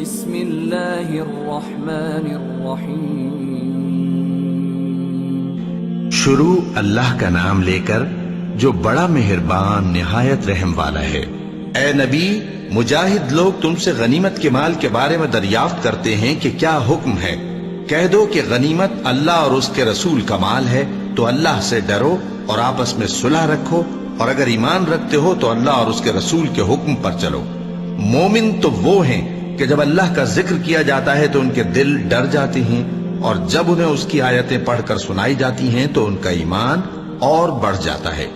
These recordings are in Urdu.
بسم اللہ الرحمن الرحیم۔ شروع اللہ کا نام لے کر جو بڑا مہربان نہایت رحم والا ہے۔ اے نبی، مجاہد لوگ تم سے غنیمت کے مال کے بارے میں دریافت کرتے ہیں کہ کیا حکم ہے۔ کہہ دو کہ غنیمت اللہ اور اس کے رسول کا مال ہے، تو اللہ سے ڈرو اور آپس میں صلح رکھو، اور اگر ایمان رکھتے ہو تو اللہ اور اس کے رسول کے حکم پر چلو۔ مومن تو وہ ہیں کہ جب اللہ کا ذکر کیا جاتا ہے تو ان کے دل ڈر جاتے ہیں، اور جب انہیں اس کی آیتیں پڑھ کر سنائی جاتی ہیں تو ان کا ایمان اور بڑھ جاتا ہے،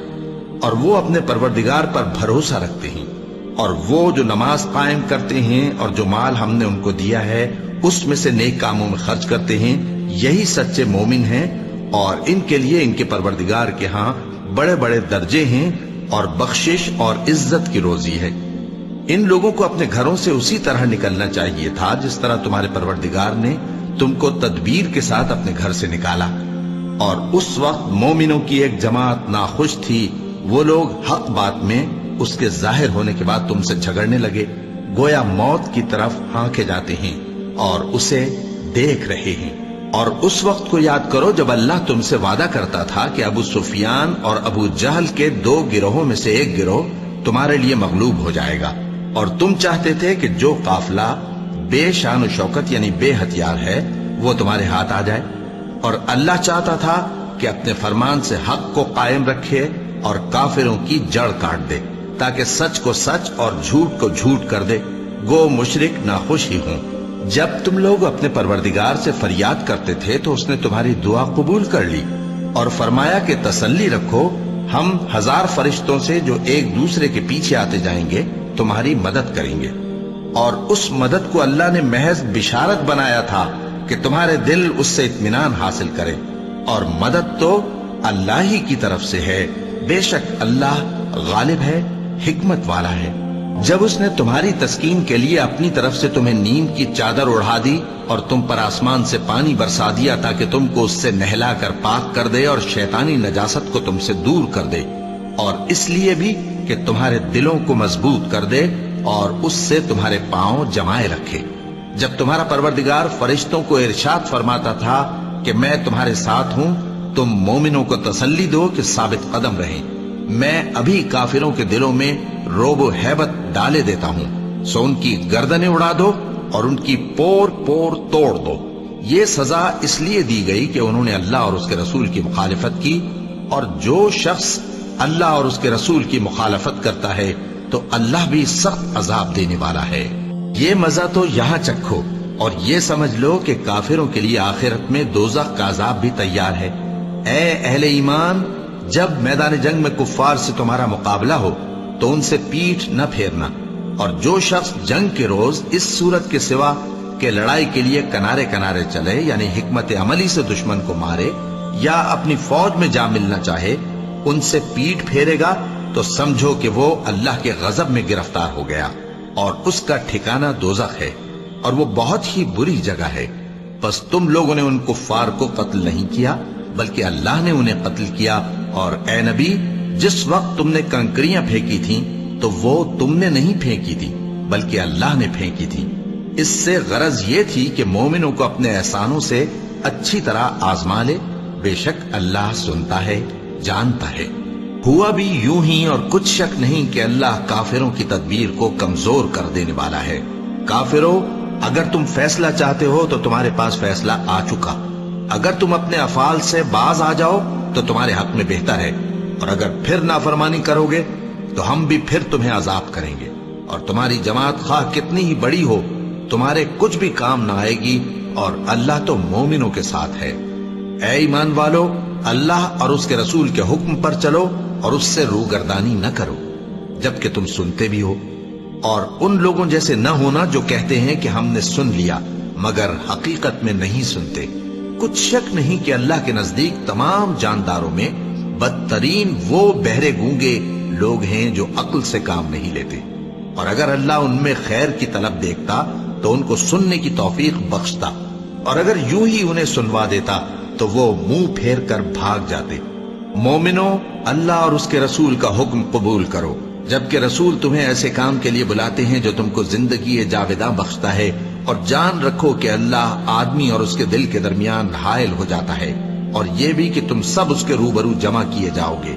اور وہ اپنے پروردگار پر بھروسہ رکھتے ہیں، اور وہ جو نماز قائم کرتے ہیں اور جو مال ہم نے ان کو دیا ہے اس میں سے نیک کاموں میں خرچ کرتے ہیں، یہی سچے مومن ہیں، اور ان کے لیے ان کے پروردگار کے ہاں بڑے بڑے درجے ہیں اور بخشش اور عزت کی روزی ہے۔ ان لوگوں کو اپنے گھروں سے اسی طرح نکلنا چاہیے تھا جس طرح تمہارے پروردگار نے تم کو تدبیر کے ساتھ اپنے گھر سے نکالا، اور اس وقت مومنوں کی ایک جماعت ناخوش تھی، وہ لوگ حق بات میں اس کے ظاہر ہونے کے بعد تم سے جھگڑنے لگے، گویا موت کی طرف ہانکے جاتے ہیں اور اسے دیکھ رہے ہیں۔ اور اس وقت کو یاد کرو جب اللہ تم سے وعدہ کرتا تھا کہ ابو سفیان اور ابو جہل کے 2 گروہوں میں سے ایک گروہ تمہارے لیے مغلوب ہو جائے گا، اور تم چاہتے تھے کہ جو قافلہ بے شان و شوکت یعنی بے ہتھیار ہے وہ تمہارے ہاتھ آ جائے، اور اللہ چاہتا تھا کہ اپنے فرمان سے حق کو قائم رکھے اور کافروں کی جڑ کاٹ دے، تاکہ سچ کو سچ اور جھوٹ کو جھوٹ کر دے، گو مشرک ناخوش ہی ہوں۔ جب تم لوگ اپنے پروردگار سے فریاد کرتے تھے تو اس نے تمہاری دعا قبول کر لی، اور فرمایا کہ تسلی رکھو، ہم 1000 فرشتوں سے جو ایک دوسرے کے پیچھے آتے جائیں گے تمہاری مدد کریں گے۔ اور اس مدد کو اللہ نے محض بشارت بنایا تھا کہ تمہارے دل اس سے اطمینان حاصل کرے، اور مدد تو اللہ ہی کی طرف سے ہے، بے شک اللہ غالب ہے، حکمت والا ہے۔ جب اس نے تمہاری تسکین کے لیے اپنی طرف سے تمہیں نیند کی چادر اڑھا دی اور تم پر آسمان سے پانی برسا دیا تاکہ تم کو اس سے نہلا کر پاک کر دے اور شیطانی نجاست کو تم سے دور کر دے، اور اس لیے بھی کہ تمہارے دلوں کو مضبوط کر دے اور اس سے تمہارے پاؤں جمائے رکھے، جب تمہارا پروردگار فرشتوں کو ارشاد فرماتا تھا کہ میں تمہارے ساتھ ہوں، تم مومنوں کو تسلی دو کہ ثابت قدم رہیں، میں ابھی کافروں کے دلوں میں روب و ہیبت ڈالے دیتا ہوں، سو ان کی گردنیں اڑا دو اور ان کی پور پور توڑ دو۔ یہ سزا اس لیے دی گئی کہ انہوں نے اللہ اور اس کے رسول کی مخالفت کی، اور جو شخص اللہ اور اس کے رسول کی مخالفت کرتا ہے تو اللہ بھی سخت عذاب دینے والا ہے۔ یہ مزہ تو یہاں چکھو، اور یہ سمجھ لو کہ کافروں کے لیے آخرت میں دوزخ کا عذاب بھی تیار ہے۔ اے اہل ایمان، جب میدان جنگ میں کفار سے تمہارا مقابلہ ہو تو ان سے پیٹھ نہ پھیرنا، اور جو شخص جنگ کے روز اس صورت کے سوا کہ لڑائی کے لیے کنارے کنارے چلے یعنی حکمت عملی سے دشمن کو مارے یا اپنی فوج میں جا ملنا چاہے، ان سے پیٹھ پھیرے گا تو سمجھو کہ وہ اللہ کے غضب میں گرفتار ہو گیا، اور اس کا ٹھکانہ دوزخ ہے، اور وہ بہت ہی بری جگہ ہے۔ بس تم لوگوں نے ان کفار کو قتل نہیں کیا بلکہ اللہ نے انہیں قتل کیا، اور اے نبی، جس وقت تم نے کنکریاں پھینکی تھیں تو وہ تم نے نہیں پھینکی تھی بلکہ اللہ نے پھینکی تھی۔ اس سے غرض یہ تھی کہ مومنوں کو اپنے احسانوں سے اچھی طرح آزما لے، بے شک اللہ سنتا ہے، جانتا ہے۔ ہوا بھی یوں ہی، اور کچھ شک نہیں کہ اللہ کافروں کی تدبیر کو کمزور کر دینے والا ہے۔ کافروں، اگر تم فیصلہ چاہتے ہو تو تمہارے پاس فیصلہ آ چکا، اگر تم اپنے افعال سے باز آ جاؤ تو تمہارے حق میں بہتر ہے، اور اگر پھر نافرمانی کرو گے تو ہم بھی پھر تمہیں عذاب کریں گے، اور تمہاری جماعت خواہ کتنی ہی بڑی ہو تمہارے کچھ بھی کام نہ آئے گی، اور اللہ تو مومنوں کے ساتھ ہے۔ اے ایمان والو، اللہ اور اس کے رسول کے حکم پر چلو اور اس سے روگردانی نہ کرو جبکہ تم سنتے بھی ہو، اور ان لوگوں جیسے نہ ہونا جو کہتے ہیں کہ ہم نے سن لیا مگر حقیقت میں نہیں سنتے۔ کچھ شک نہیں کہ اللہ کے نزدیک تمام جانداروں میں بدترین وہ بہرے گونگے لوگ ہیں جو عقل سے کام نہیں لیتے، اور اگر اللہ ان میں خیر کی طلب دیکھتا تو ان کو سننے کی توفیق بخشتا، اور اگر یوں ہی انہیں سنوا دیتا تو وہ منہ پھیر کر بھاگ جاتے۔ مومنوں، اللہ اور اس کے رسول کا حکم قبول کرو، جبکہ رسول تمہیں ایسے کام کے لیے بلاتے ہیں جو تم کو زندگی جاوداں بخشتا ہے اور جان رکھو کہ اللہ آدمی اور اس کے دل کے درمیان حائل ہو جاتا ہے، اور یہ بھی کہ تم سب اس کے روبرو جمع کیے جاؤ گے۔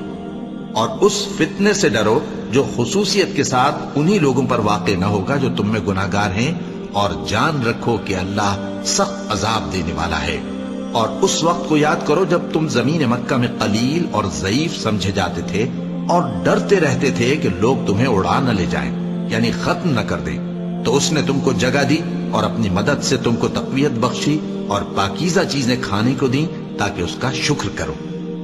اور اس فتنے سے ڈرو جو خصوصیت کے ساتھ انہی لوگوں پر واقع نہ ہوگا جو تم میں گناہگار ہیں، اور جان رکھو کہ اللہ سخت عذاب دینے والا ہے۔ اور اس وقت کو یاد کرو جب تم زمین مکہ میں قلیل اور ضعیف سمجھے جاتے تھے اور ڈرتے رہتے تھے کہ لوگ تمہیں اڑا نہ لے جائیں، یعنی ختم نہ کر دیں، تو اس نے تم کو جگہ دی اور اپنی مدد سے تم کو تقویت بخشی اور پاکیزہ چیزیں کھانے کو دیں تاکہ اس کا شکر کرو۔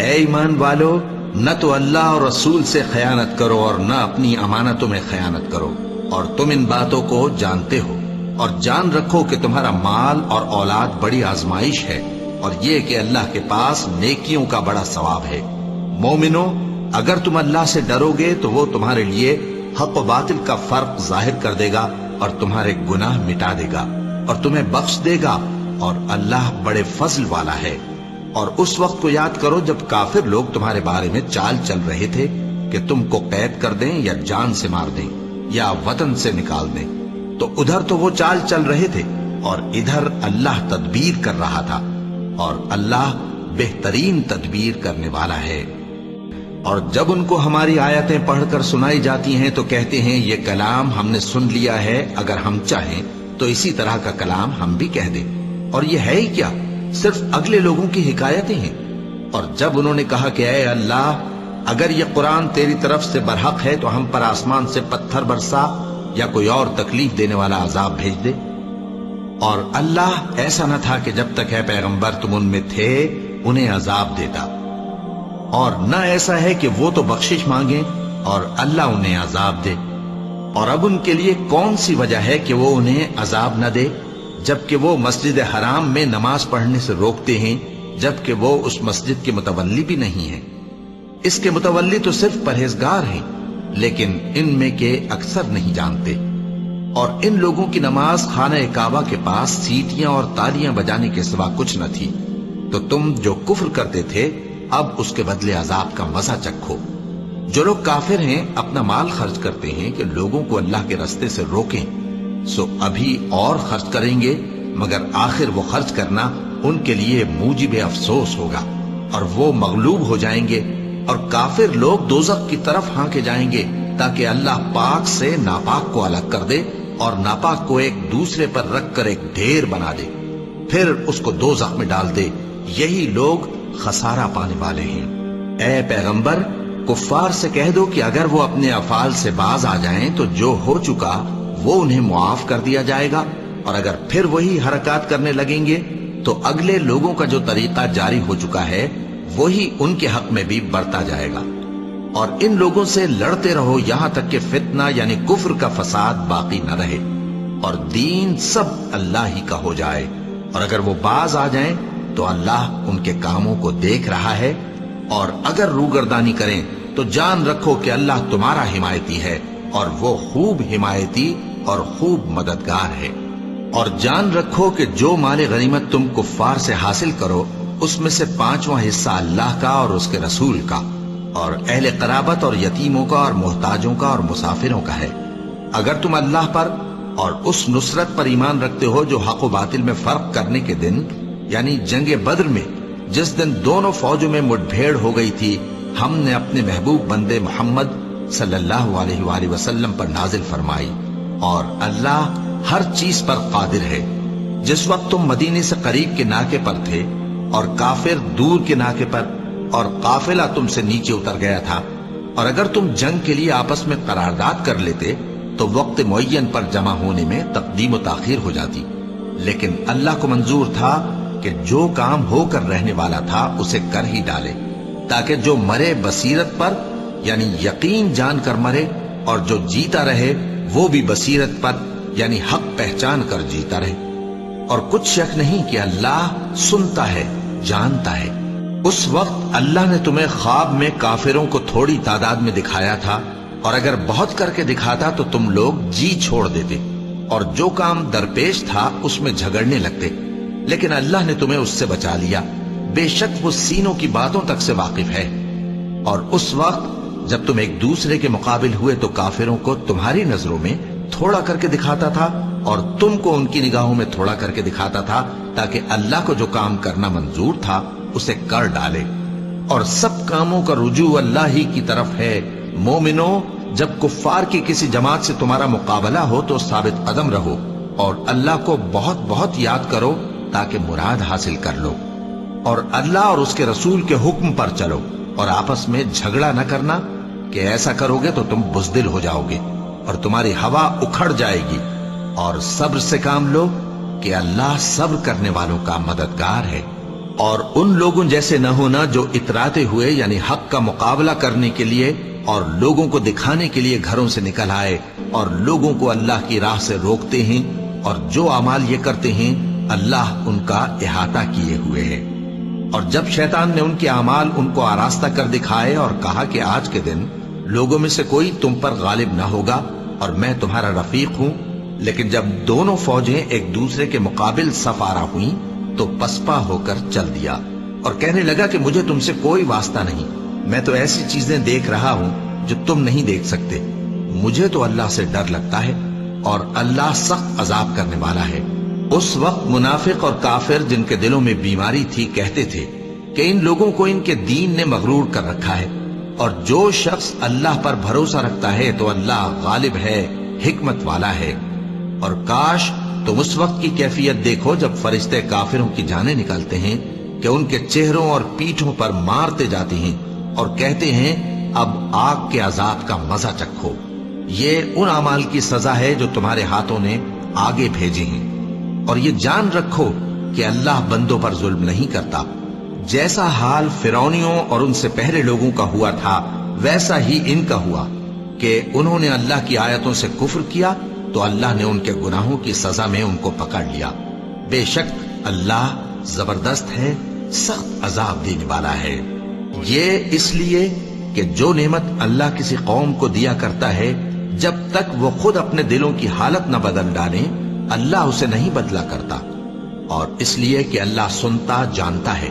اے ایمان والو، نہ تو اللہ اور رسول سے خیانت کرو اور نہ اپنی امانتوں میں خیانت کرو، اور تم ان باتوں کو جانتے ہو، اور جان رکھو کہ تمہارا مال اور اولاد بڑی آزمائش ہے، اور یہ کہ اللہ کے پاس نیکیوں کا بڑا ثواب ہے۔ مومنو، اگر تم اللہ سے ڈرو گے تو وہ تمہارے لیے حق و باطل کا فرق ظاہر کر دے گا اور تمہارے گناہ مٹا دے گا اور تمہیں بخش دے گا، اور اللہ بڑے فضل والا ہے۔ اور اس وقت کو یاد کرو جب کافر لوگ تمہارے بارے میں چال چل رہے تھے کہ تم کو قید کر دیں یا جان سے مار دیں یا وطن سے نکال دیں، تو ادھر تو وہ چال چل رہے تھے اور ادھر اللہ تدبیر کر رہا تھا، اور اللہ بہترین تدبیر کرنے والا ہے۔ اور جب ان کو ہماری آیتیں پڑھ کر سنائی جاتی ہیں تو کہتے ہیں یہ کلام ہم نے سن لیا ہے، اگر ہم چاہیں تو اسی طرح کا کلام ہم بھی کہہ دیں، اور یہ ہے ہی کیا، صرف اگلے لوگوں کی حکایتیں ہیں۔ اور جب انہوں نے کہا کہ اے اللہ، اگر یہ قرآن تیری طرف سے برحق ہے تو ہم پر آسمان سے پتھر برسا یا کوئی اور تکلیف دینے والا عذاب بھیج دے۔ اور اللہ ایسا نہ تھا کہ جب تک اے پیغمبر تم ان میں تھے انہیں عذاب دیتا، اور نہ ایسا ہے کہ وہ تو بخشش مانگیں اور اللہ انہیں عذاب دے۔ اور اب ان کے لیے کون سی وجہ ہے کہ وہ انہیں عذاب نہ دے، جبکہ وہ مسجد حرام میں نماز پڑھنے سے روکتے ہیں، جبکہ وہ اس مسجد کے متولی بھی نہیں ہیں۔ اس کے متولی تو صرف پرہیزگار ہیں، لیکن ان میں کے اکثر نہیں جانتے۔ اور ان لوگوں کی نماز خانہ کعبہ کے پاس سیٹیاں اور تالیاں بجانے کے سوا کچھ نہ تھی، تو تم جو کفر کرتے تھے اب اس کے بدلے عذاب کا مزہ چکھو۔ جو لوگ کافر ہیں اپنا مال خرچ کرتے ہیں کہ لوگوں کو اللہ کے راستے سے روکیں، سو ابھی اور خرچ کریں گے، مگر آخر وہ خرچ کرنا ان کے لیے موجب افسوس ہوگا، اور وہ مغلوب ہو جائیں گے، اور کافر لوگ دوزخ کی طرف ہانکے جائیں گے تاکہ اللہ پاک سے ناپاک کو الگ کر دے اور ناپاک کو ایک دوسرے پر رکھ کر ایک ڈھیر بنا دے، پھر اس کو دوزخ میں ڈال دے۔ یہی لوگ خسارہ پانے والے ہیں۔ اے پیغمبر، کفار سے کہہ دو کہ اگر وہ اپنے افعال سے باز آ جائیں تو جو ہو چکا وہ انہیں معاف کر دیا جائے گا، اور اگر پھر وہی حرکات کرنے لگیں گے تو اگلے لوگوں کا جو طریقہ جاری ہو چکا ہے وہی ان کے حق میں بھی برتا جائے گا۔ اور ان لوگوں سے لڑتے رہو یہاں تک کہ فتنہ یعنی کفر کا فساد باقی نہ رہے اور دین سب اللہ ہی کا ہو جائے، اور اگر وہ باز آ جائیں تو اللہ ان کے کاموں کو دیکھ رہا ہے، اور اگر روگردانی کریں تو جان رکھو کہ اللہ تمہارا حمایتی ہے، اور وہ خوب حمایتی اور خوب مددگار ہے۔ اور جان رکھو کہ جو مال غنیمت تم کفار سے حاصل کرو اس میں سے 5واں حصہ اللہ کا اور اس کے رسول کا اور اہل قرابت اور یتیموں کا اور محتاجوں کا اور مسافروں کا ہے۔ اگر تم اللہ پر اور اس نصرت پر ایمان رکھتے ہو جو حق و باطل میں فرق کرنے کے دن یعنی جنگ بدر میں جس دن دونوں فوجوں میں مٹبھیڑ ہو گئی تھی، ہم نے اپنے محبوب بندے محمد صلی اللہ علیہ وآلہ وسلم پر نازل فرمائی، اور اللہ ہر چیز پر قادر ہے۔ جس وقت تم مدینے سے قریب کے ناکے پر تھے اور کافر دور کے ناکے پر، اور قافلہ تم سے نیچے اتر گیا تھا، اور اگر تم جنگ کے لیے آپس میں قرارداد کر لیتے تو وقت معین پر جمع ہونے میں تقدیم و تاخیر ہو جاتی، لیکن اللہ کو منظور تھا کہ جو کام ہو کر رہنے والا تھا اسے کر ہی ڈالے، تاکہ جو مرے بصیرت پر یعنی یقین جان کر مرے، اور جو جیتا رہے وہ بھی بصیرت پر یعنی حق پہچان کر جیتا رہے۔ اور کچھ شک نہیں کہ اللہ سنتا ہے، جانتا ہے۔ اس وقت اللہ نے تمہیں خواب میں کافروں کو تھوڑی تعداد میں دکھایا تھا، اور اگر بہت کر کے دکھاتا تو تم لوگ جی چھوڑ دیتے، اور جو کام درپیش تھا اس میں جھگڑنے لگتے، لیکن اللہ نے تمہیں اس سے بچا لیا، بے شک وہ سینوں کی باتوں تک سے واقف ہے۔ اور اس وقت جب تم ایک دوسرے کے مقابل ہوئے تو کافروں کو تمہاری نظروں میں تھوڑا کر کے دکھاتا تھا اور تم کو ان کی نگاہوں میں تھوڑا کر کے دکھاتا تھا، تاکہ اللہ کو جو کام کرنا منظور تھا اسے کر ڈالے، اور سب کاموں کا رجوع اللہ ہی کی طرف ہے۔ مومنو، جب کفار کی کسی جماعت سے تمہارا مقابلہ ہو تو ثابت قدم رہو اور اللہ کو بہت بہت یاد کرو تاکہ مراد حاصل کر لو، اور اللہ اور اس کے رسول کے حکم پر چلو، اور آپس میں جھگڑا نہ کرنا کہ ایسا کرو گے تو تم بزدل ہو جاؤ گے اور تمہاری ہوا اکھڑ جائے گی، اور صبر سے کام لو کہ اللہ صبر کرنے والوں کا مددگار ہے۔ اور ان لوگوں جیسے نہ ہونا جو اتراتے ہوئے یعنی حق کا مقابلہ کرنے کے لیے اور لوگوں کو دکھانے کے لیے گھروں سے نکل آئے اور لوگوں کو اللہ کی راہ سے روکتے ہیں، اور جو اعمال یہ کرتے ہیں اللہ ان کا احاطہ کیے ہوئے ہے۔ اور جب شیطان نے ان کے اعمال ان کو آراستہ کر دکھائے اور کہا کہ آج کے دن لوگوں میں سے کوئی تم پر غالب نہ ہوگا اور میں تمہارا رفیق ہوں، لیکن جب دونوں فوجیں ایک دوسرے کے مقابل صف آرا ہوئیں تو پسپا ہو کر چل دیا اور کہنے لگا کہ مجھے تم سے کوئی واسطہ نہیں، میں تو ایسی چیزیں دیکھ رہا ہوں جو تم نہیں دیکھ سکتے، مجھے تو اللہ سے ڈر لگتا ہے اور اللہ سخت عذاب کرنے والا ہے۔ اس وقت منافق اور کافر جن کے دلوں میں بیماری تھی کہتے تھے کہ ان لوگوں کو ان کے دین نے مغرور کر رکھا ہے، اور جو شخص اللہ پر بھروسہ رکھتا ہے تو اللہ غالب ہے، حکمت والا ہے۔ اور کاش تم اس وقت کی کیفیت دیکھو جب فرشتے کافروں کی جانیں نکالتے ہیں کہ ان کے چہروں اور پیٹھوں پر مارتے جاتے ہیں اور کہتے ہیں اب آگ کے عذاب کا مزہ چکھو، یہ ان اعمال کی سزا ہے جو تمہارے ہاتھوں نے آگے بھیجے ہیں۔ اور یہ جان رکھو کہ اللہ بندوں پر ظلم نہیں کرتا، جیسا حال فرعونیوں اور ان سے پہلے لوگوں کا ہوا تھا ویسا ہی ان کا ہوا کہ انہوں نے اللہ کی آیتوں سے کفر کیا تو اللہ نے ان کے گناہوں کی سزا میں ان کو پکڑ لیا۔ بے شک اللہ زبردست ہے، سخت عذاب دینے والا ہے۔ یہ اس لیے کہ جو نعمت اللہ کسی قوم کو دیا کرتا ہے جب تک وہ خود اپنے دلوں کی حالت نہ بدل ڈالے اللہ اسے نہیں بدلا کرتا، اور اس لیے کہ اللہ سنتا جانتا ہے۔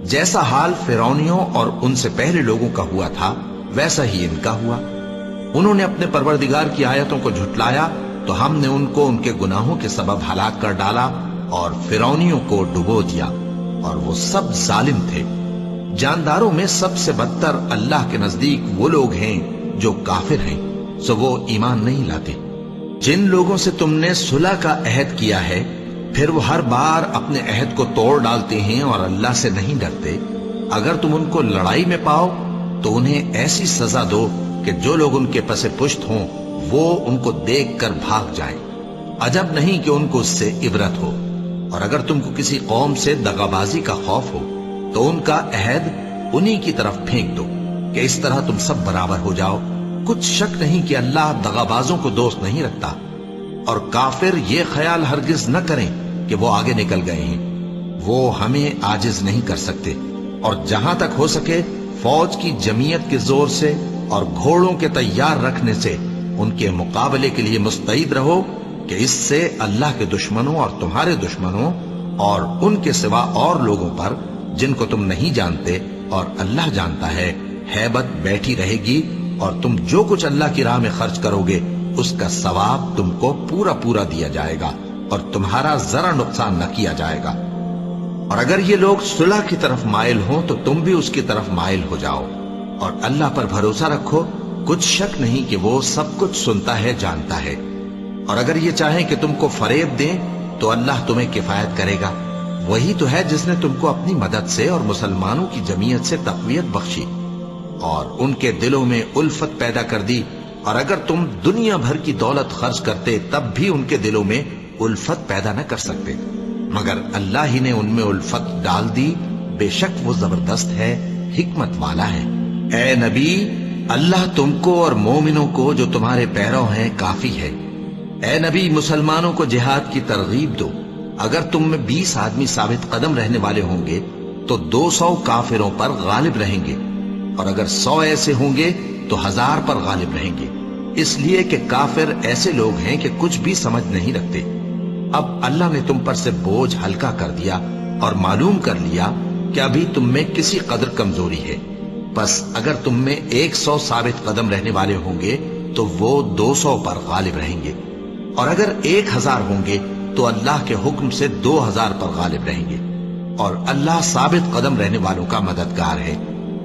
جیسا حال فرعونیوں اور ان سے پہلے لوگوں کا ہوا تھا ویسا ہی ان کا ہوا۔ انہوں نے اپنے پروردگار کی آیتوں کو جھٹلایا تو ہم نے ان کو ان کے گناہوں کے سبب ہلاک کر ڈالا اور فرعونیوں کو ڈبو دیا، اور وہ سب ظالم تھے۔ جانداروں میں سب سے بدتر اللہ کے نزدیک وہ لوگ ہیں جو کافر ہیں، سو وہ ایمان نہیں لاتے۔ جن لوگوں سے تم نے صلح کا عہد کیا ہے پھر وہ ہر بار اپنے عہد کو توڑ ڈالتے ہیں اور اللہ سے نہیں ڈرتے، اگر تم ان کو لڑائی میں پاؤ تو انہیں ایسی سزا دو کہ جو لوگ ان کے پس پشت ہوں وہ ان کو دیکھ کر بھاگ جائیں، عجب نہیں کہ ان کو اس سے عبرت ہو۔ اور اگر تم کو کسی قوم سے دغابازی کا خوف ہو تو ان کا عہد انہی کی طرف پھینک دو کہ اس طرح تم سب برابر ہو جاؤ۔ کچھ شک نہیں کہ اللہ دغابازوں کو دوست نہیں رکھتا، اور کافر یہ خیال ہرگز نہ کریں کہ وہ آگے نکل گئے ہیں، وہ ہمیں عاجز نہیں کر سکتے۔ اور جہاں تک ہو سکے فوج کی جمعیت کے زور سے اور گھوڑوں کے تیار رکھنے سے ان کے مقابلے کے لیے مستعد رہو کہ اس سے اللہ کے دشمنوں اور تمہارے دشمنوں اور ان کے سوا اور لوگوں پر جن کو تم نہیں جانتے اور اللہ جانتا ہے ہیبت بیٹھی رہے گی، اور تم جو کچھ اللہ کی راہ میں خرچ کرو گے اس کا ثواب تم کو پورا پورا دیا جائے گا اور تمہارا ذرا نقصان نہ کیا جائے گا۔ اور اگر یہ لوگ صلح کی طرف مائل ہوں تو تم بھی اس کی طرف مائل ہو جاؤ، اور اللہ پر بھروسہ رکھو، کچھ شک نہیں کہ وہ سب کچھ سنتا ہے، جانتا ہے۔ اور اگر یہ چاہیں کہ تم کو فریب دیں تو اللہ تمہیں کفایت کرے گا، وہی تو ہے جس نے تم کو اپنی مدد سے اور مسلمانوں کی جمعیت سے تقویت بخشی اور ان کے دلوں میں الفت پیدا کر دی، اور اگر تم دنیا بھر کی دولت خرچ کرتے تب بھی ان کے دلوں میں الفت پیدا نہ کر سکتے، مگر اللہ ہی نے ان میں الفت ڈال دی، بے شک وہ زبردست ہے، حکمت والا ہے۔ اے نبی، اللہ تم کو اور مومنوں کو جو تمہارے پیرو ہیں کافی ہے۔ اے نبی، مسلمانوں کو جہاد کی ترغیب دو، اگر تم میں 20 آدمی ثابت قدم رہنے والے ہوں گے تو 200 کافروں پر غالب رہیں گے، اور اگر 100 ایسے ہوں گے تو 1000 پر غالب رہیں گے، اس لیے کہ کافر ایسے لوگ ہیں کہ کچھ بھی سمجھ نہیں رکھتے۔ اب اللہ نے تم پر سے بوجھ ہلکا کر دیا اور معلوم کر لیا کہ ابھی تم میں کسی قدر کمزوری ہے، بس اگر تم میں 100 ثابت قدم رہنے والے ہوں گے تو وہ 200 پر غالب رہیں گے، اور اگر 1000 ہوں گے تو اللہ کے حکم سے 2000 پر غالب رہیں گے، اور اللہ ثابت قدم رہنے والوں کا مددگار ہے۔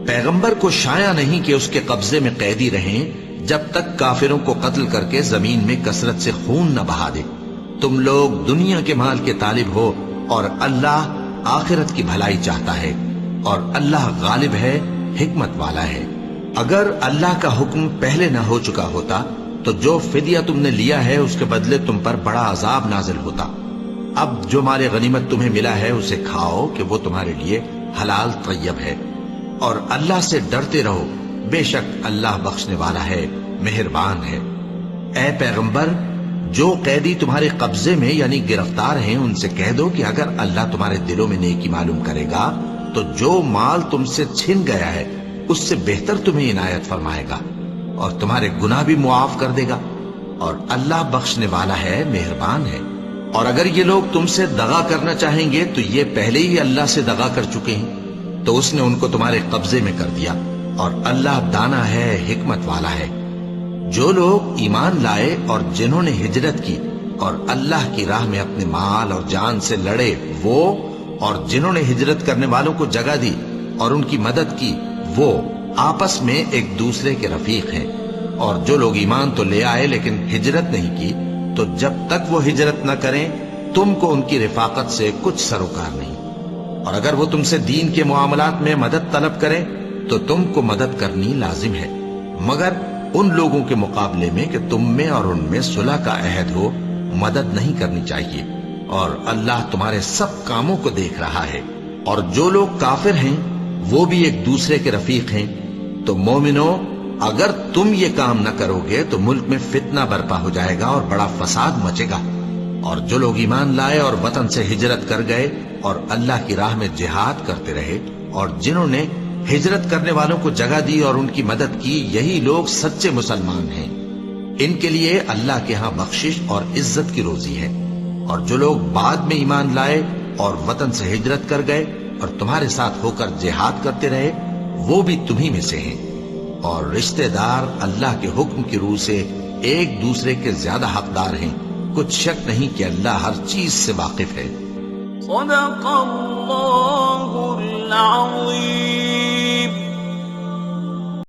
پیغمبر کو شایع نہیں کہ اس کے قبضے میں قیدی رہیں جب تک کافروں کو قتل کر کے زمین میں کثرت سے خون نہ بہا دے۔ تم لوگ دنیا کے مال کے طالب ہو اور اللہ آخرت کی بھلائی چاہتا ہے، اور اللہ غالب ہے، حکمت والا ہے۔ اگر اللہ کا حکم پہلے نہ ہو چکا ہوتا تو جو فدیہ تم نے لیا ہے اس کے بدلے تم پر بڑا عذاب نازل ہوتا۔ اب جو مال غنیمت تمہیں ملا ہے اسے کھاؤ کہ وہ تمہارے لیے حلال طیب ہے، اور اللہ سے ڈرتے رہو، بے شک اللہ بخشنے والا ہے، مہربان ہے۔ اے پیغمبر، جو قیدی تمہارے قبضے میں یعنی گرفتار ہیں ان سے کہہ دو کہ اگر اللہ تمہارے دلوں میں نیکی معلوم کرے گا تو جو مال تم سے چھن گیا ہے اس سے بہتر تمہیں عنایت فرمائے گا، اور تمہارے گناہ بھی معاف کر دے گا، اور اللہ بخشنے والا ہے، مہربان ہے۔ اور اگر یہ لوگ تم سے دغا کرنا چاہیں گے تو یہ پہلے ہی اللہ سے دغا کر چکے ہیں، تو اس نے ان کو تمہارے قبضے میں کر دیا، اور اللہ دانا ہے، حکمت والا ہے۔ جو لوگ ایمان لائے اور جنہوں نے ہجرت کی اور اللہ کی راہ میں اپنے مال اور جان سے لڑے، وہ اور جنہوں نے ہجرت کرنے والوں کو جگہ دی اور ان کی مدد کی، وہ آپس میں ایک دوسرے کے رفیق ہیں۔ اور جو لوگ ایمان تو لے آئے لیکن ہجرت نہیں کی، تو جب تک وہ ہجرت نہ کریں تم کو ان کی رفاقت سے کچھ سروکار نہیں۔ اور اگر وہ تم سے دین کے معاملات میں مدد طلب کریں تو تم کو مدد کرنی لازم ہے، مگر ان لوگوں کے مقابلے میں کہ تم میں اور ان میں صلح کا عہد ہو مدد نہیں کرنی چاہیے، اور اللہ تمہارے سب کاموں کو دیکھ رہا ہے۔ اور جو لوگ کافر ہیں وہ بھی ایک دوسرے کے رفیق ہیں۔ تو مومنو، اگر تم یہ کام نہ کرو گے تو ملک میں فتنہ برپا ہو جائے گا اور بڑا فساد مچے گا۔ اور جو لوگ ایمان لائے اور وطن سے ہجرت کر گئے اور اللہ کی راہ میں جہاد کرتے رہے، اور جنہوں نے ہجرت کرنے والوں کو جگہ دی اور ان کی مدد کی، یہی لوگ سچے مسلمان ہیں۔ ان کے لیے اللہ کے ہاں بخشش اور عزت کی روزی ہے۔ اور جو لوگ بعد میں ایمان لائے اور وطن سے ہجرت کر گئے اور تمہارے ساتھ ہو کر جہاد کرتے رہے، وہ بھی تمہیں میں سے ہیں۔ اور رشتہ دار اللہ کے حکم کی روح سے ایک دوسرے کے زیادہ حقدار ہیں، کچھ شک نہیں کہ اللہ ہر چیز سے واقف ہے۔ صدق اللہ العظیم۔